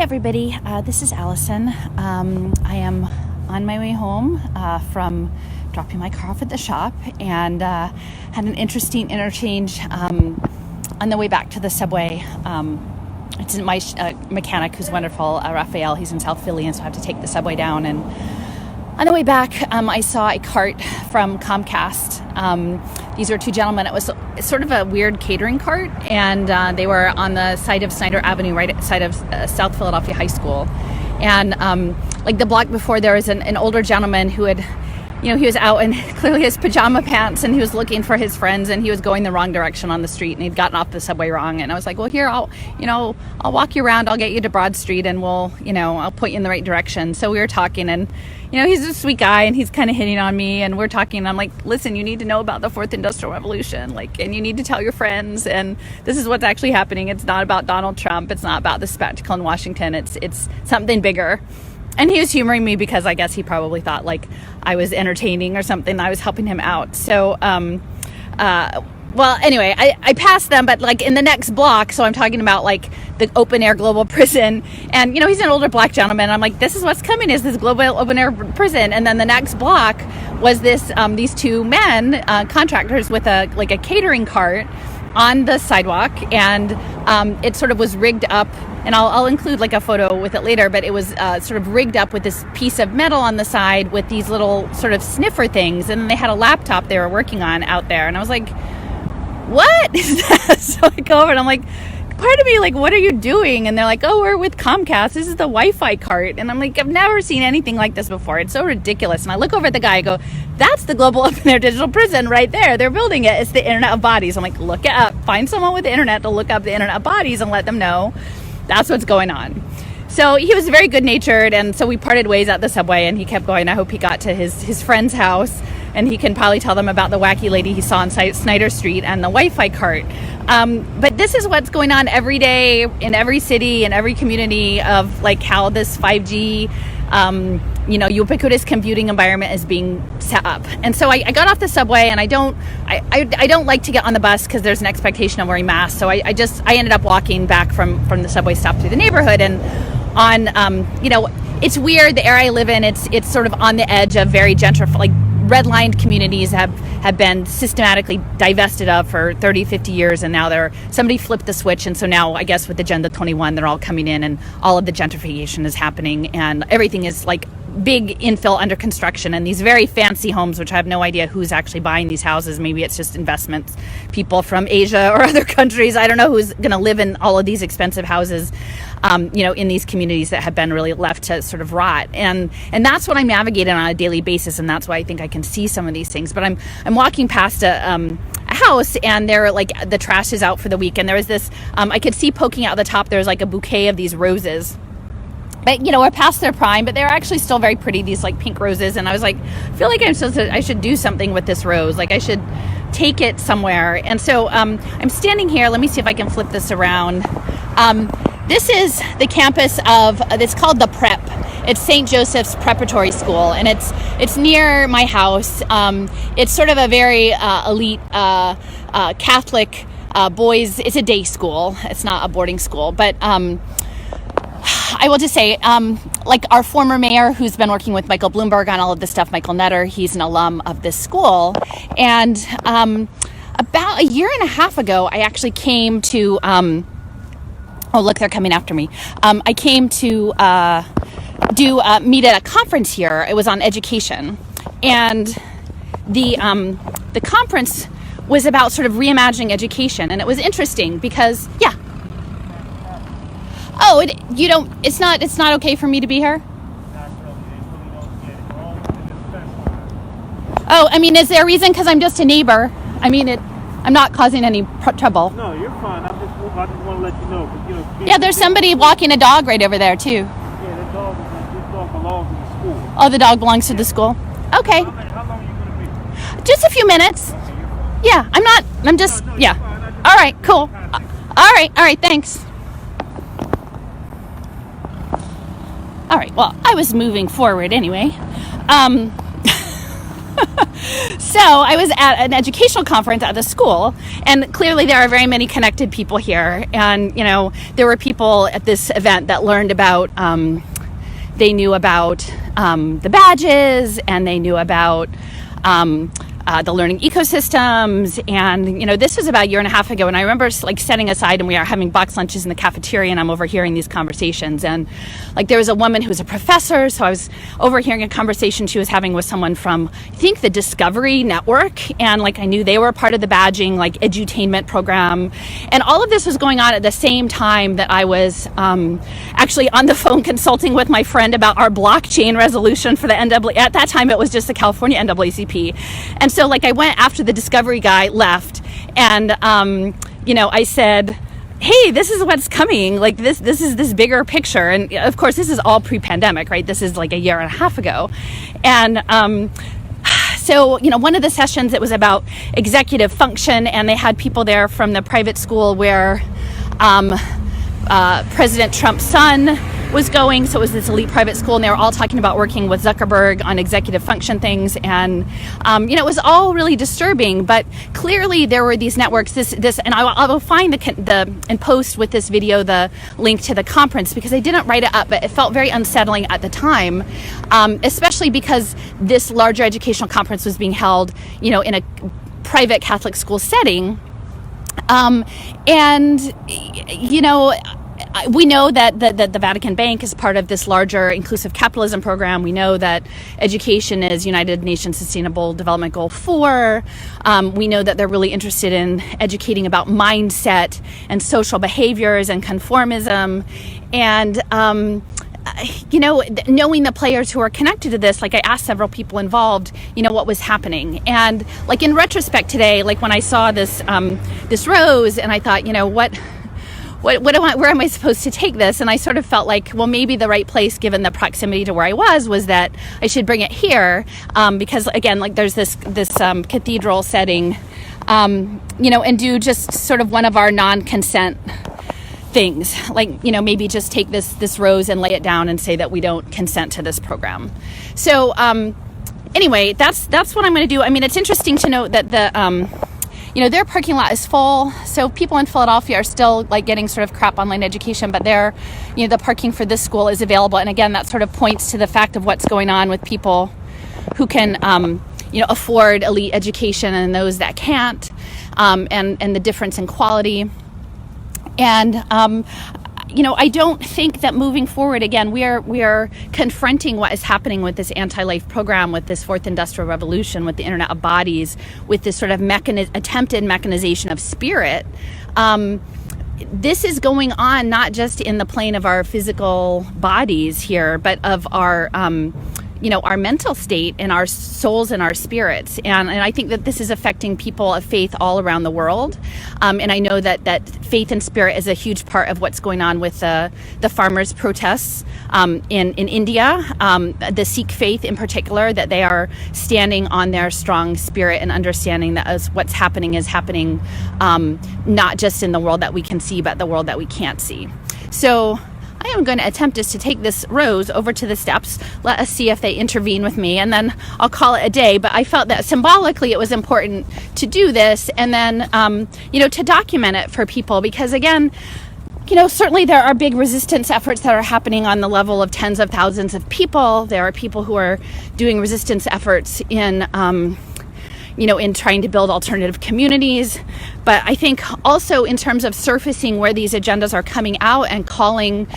Hey everybody, this is Allison. I am on my way home from dropping my car off at the shop and had an interesting interchange on the way back to the subway. It's my mechanic who's wonderful, Raphael. He's in South Philly, and so I have to take the subway down. And on the way back, I saw a cart from Comcast. These were two gentlemen. It was sort of a weird catering cart, and they were on the side of Snyder Avenue, right outside of South Philadelphia High School. And like the block before, there was an older gentleman who had, he was out in clearly his pajama pants, and he was looking for his friends, and he was going the wrong direction on the street, and he'd gotten off the subway wrong. And I was like, well, here, I'll walk you around. I'll get you to Broad Street, and I'll point you in the right direction. So we were talking, and he's a sweet guy, and he's kind of hitting on me, and we're talking, and I'm like, listen, you need to know about the Fourth Industrial Revolution, and you need to tell your friends, and this is what's actually happening. It's not about Donald Trump. It's not about the spectacle in Washington. It's something bigger. And he was humoring me because I guess he probably thought like I was entertaining or something. I was helping him out. So, well, anyway, I passed them, but like in the next block, so I'm talking about like the open air global prison, and he's an older black gentleman. I'm like, this is what's coming, is this global open air prison. And then the next block was this these two men, contractors with a catering cart on the sidewalk, and it sort of was rigged up, and I'll include like a photo with it later, but it was sort of rigged up with this piece of metal on the side with these little sort of sniffer things, and they had a laptop they were working on out there, and I was like, what is that? So I go over and I'm like, part of me like, what are you doing? And they're like, oh, we're with Comcast, this is the Wi-Fi cart. And I'm like, I've never seen anything like this before, it's so ridiculous. And I look over at the guy, I go, that's the global open air digital prison right there, they're building it, it's the Internet of Bodies. I'm like, look it up, find someone with the internet to look up the Internet of Bodies and let them know that's what's going on. So he was very good natured, and so we parted ways at the subway, and he kept going. I hope he got to his friend's house, and he can probably tell them about the wacky lady he saw on Snyder Street and the Wi-Fi cart. But this is what's going on every day in every city and every community of like how this 5G, ubiquitous computing environment is being set up. And so I got off the subway, and I don't like to get on the bus because there's an expectation of wearing masks. So I ended up walking back from the subway stop through the neighborhood, and on, it's weird. The area I live in, it's sort of on the edge of very gentrified, like redlined communities have been systematically divested of for 30, 50 years, and now somebody flipped the switch, and so now I guess with Agenda 21 they're all coming in, and all of the gentrification is happening, and everything is like big infill under construction, and these very fancy homes, which I have no idea who's actually buying these houses. Maybe it's just investments, people from Asia or other countries. I don't know who's going to live in all of these expensive houses, in these communities that have been really left to sort of rot. And that's what I'm navigating on a daily basis, and that's why I think I can see some of these things. But I'm walking past a house, and they're like, the trash is out for the week, and there was this, I could see poking out the top, there's like a bouquet of these roses. But, we're past their prime, but they're actually still very pretty, these like pink roses. And I was like, I feel like I should do something with this rose. Like I should take it somewhere. And so I'm standing here. Let me see if I can flip this around. This is the campus it's called the Prep. It's St. Joseph's Preparatory School, and it's near my house. It's sort of a very elite Catholic boys. It's a day school. It's not a boarding school, but I will just say, like our former mayor, who's been working with Michael Bloomberg on all of this stuff, Michael Nutter, he's an alum of this school. And about a year and a half ago, I actually came to, oh, look, they're coming after me. I came to meet at a conference here. It was on education. And the conference was about sort of reimagining education. And it was interesting because, yeah. Oh, it's not okay for me to be here? Oh, I mean, is there a reason? Because I'm just a neighbor. I mean, I'm not causing any trouble. No, you're fine. I just want to let you know. Yeah, there's somebody walking a dog right over there, too. Yeah, this dog belongs to the school. Oh, the dog belongs to the school? Okay. How long are you going to be? Just a few minutes. Yeah, I'm just, yeah. All right, cool. All right, thanks. All right, well, I was moving forward anyway. So I was at an educational conference at the school, and clearly there are very many connected people here. And, you know, there were people at this event that learned about, they knew about the badges, and they knew about the learning ecosystems. And, you know, this was about a year and a half ago. And I remember like setting aside, and we are having box lunches in the cafeteria, and I'm overhearing these conversations. And like there was a woman who was a professor. So I was overhearing a conversation she was having with someone from, I think, the Discovery Network. And like I knew they were part of the badging, like edutainment program. And all of this was going on at the same time that I was actually on the phone consulting with my friend about our blockchain resolution for the NAA. At that time, it was just the California NAACP. And so like I went after the Discovery guy left, and you know, I said, hey, this is what's coming. Like this is this bigger picture. And of course, this is all pre-pandemic, right? This is like a year and a half ago. And so, you know, one of the sessions, it was about executive function, and they had people there from the private school where President Trump's son was going. So it was this elite private school, and they were all talking about working with Zuckerberg on executive function things. And, you know, it was all really disturbing, but clearly there were these networks, and I will find and post with this video, the link to the conference, because I didn't write it up, but it felt very unsettling at the time, especially because this larger educational conference was being held, you know, in a private Catholic school setting. And, you know, we know that the Vatican Bank is part of this larger inclusive capitalism program. We know that education is United Nations Sustainable Development Goal 4. We know that they're really interested in educating about mindset and social behaviors and conformism. And, you know, knowing the players who are connected to this, like I asked several people involved, you know, what was happening. And like in retrospect today, like when I saw this rose, and I thought, you know, where am I supposed to take this? And I sort of felt like, well, maybe the right place, given the proximity to where I was that I should bring it here, because again, like there's this cathedral setting, you know, and do just sort of one of our non-consent things, like, you know, maybe just take this rose and lay it down and say that we don't consent to this program. So anyway, that's what I'm going to do. I mean, it's interesting to note that you know, their parking lot is full. So people in Philadelphia are still like getting sort of crap online education, but you know, the parking for this school is available. And again, that sort of points to the fact of what's going on with people who can, you know, afford elite education and those that can't, and the difference in quality. And, you know, I don't think that moving forward, again, we are confronting what is happening with this anti-life program, with this fourth industrial revolution, with the Internet of Bodies, with this sort of attempted mechanization of spirit. This is going on not just in the plane of our physical bodies here, but of our you know, our mental state and our souls and our spirits. And I think that this is affecting people of faith all around the world. And I know that faith and spirit is a huge part of what's going on with the farmers' protests in India, the Sikh faith in particular, that they are standing on their strong spirit and understanding that as what's happening is happening not just in the world that we can see, but the world that we can't see. So I am going to attempt just to take this rose over to the steps. Let us see if they intervene with me, and then I'll call it a day. But I felt that symbolically it was important to do this, and then, you know, to document it for people, because again, you know, certainly there are big resistance efforts that are happening on the level of tens of thousands of people. There are people who are doing resistance efforts in, you know, in trying to build alternative communities. But I think also in terms of surfacing where these agendas are coming out and calling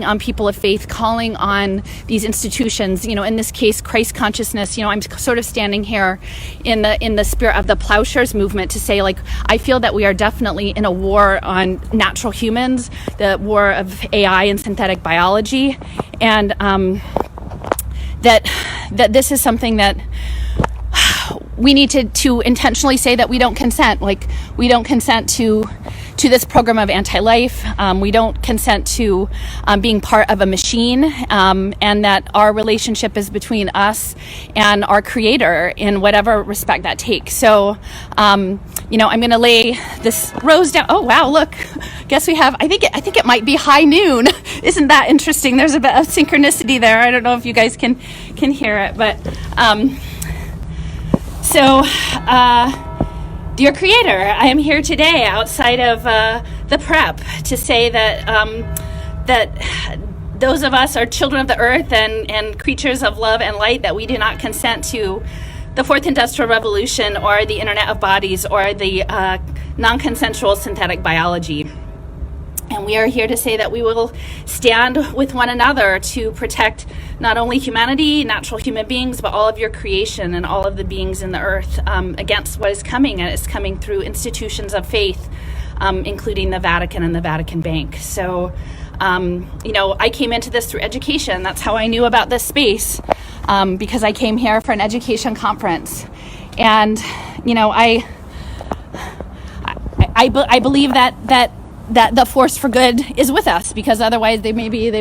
on people of faith, calling on these institutions, you know, in this case, Christ consciousness, you know, I'm sort of standing here in the spirit of the plowshares movement to say, like, I feel that we are definitely in a war on natural humans, the war of AI and synthetic biology, and that this is something that we need to intentionally say that we don't consent. Like, we don't consent to this program of anti-life. We don't consent to being part of a machine, and that our relationship is between us and our creator in whatever respect that takes. So, you know, I'm going to lay this rose down. Oh, wow, look. Guess we have, I think it might be high noon. Isn't that interesting? There's a bit of synchronicity there. I don't know if you guys can hear it, but So, dear Creator, I am here today outside of the prep to say that that those of us are children of the earth and creatures of love and light, that we do not consent to the Fourth Industrial Revolution or the Internet of Bodies or the non-consensual synthetic biology. And we are here to say that we will stand with one another to protect not only humanity, natural human beings, but all of your creation and all of the beings in the earth against what is coming. And it's coming through institutions of faith, including the Vatican and the Vatican Bank. So, I came into this through education. That's how I knew about this space, because I came here for an education conference. And, I believe that the force for good is with us, because otherwise they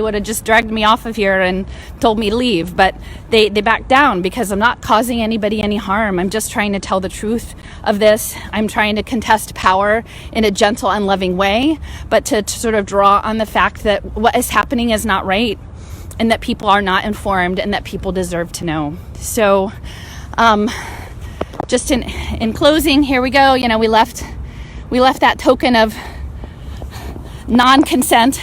would have just dragged me off of here and told me to leave. But they backed down, because I'm not causing anybody any harm. I'm just trying to tell the truth of this. I'm trying to contest power in a gentle and loving way, but to sort of draw on the fact that what is happening is not right, and that people are not informed, and that people deserve to know. So just in closing, here we go. We left that token of non-consent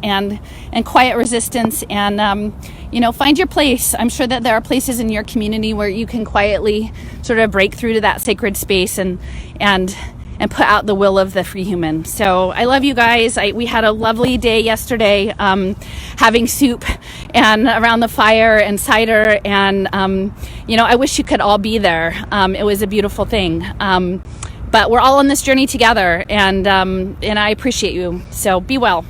and quiet resistance, and find your place. I'm sure that there are places in your community where you can quietly sort of break through to that sacred space and put out the will of the free human. So I love you guys. We had a lovely day yesterday, having soup and around the fire and cider, and I wish you could all be there. It was a beautiful thing. But we're all on this journey together, and I appreciate you. So be well.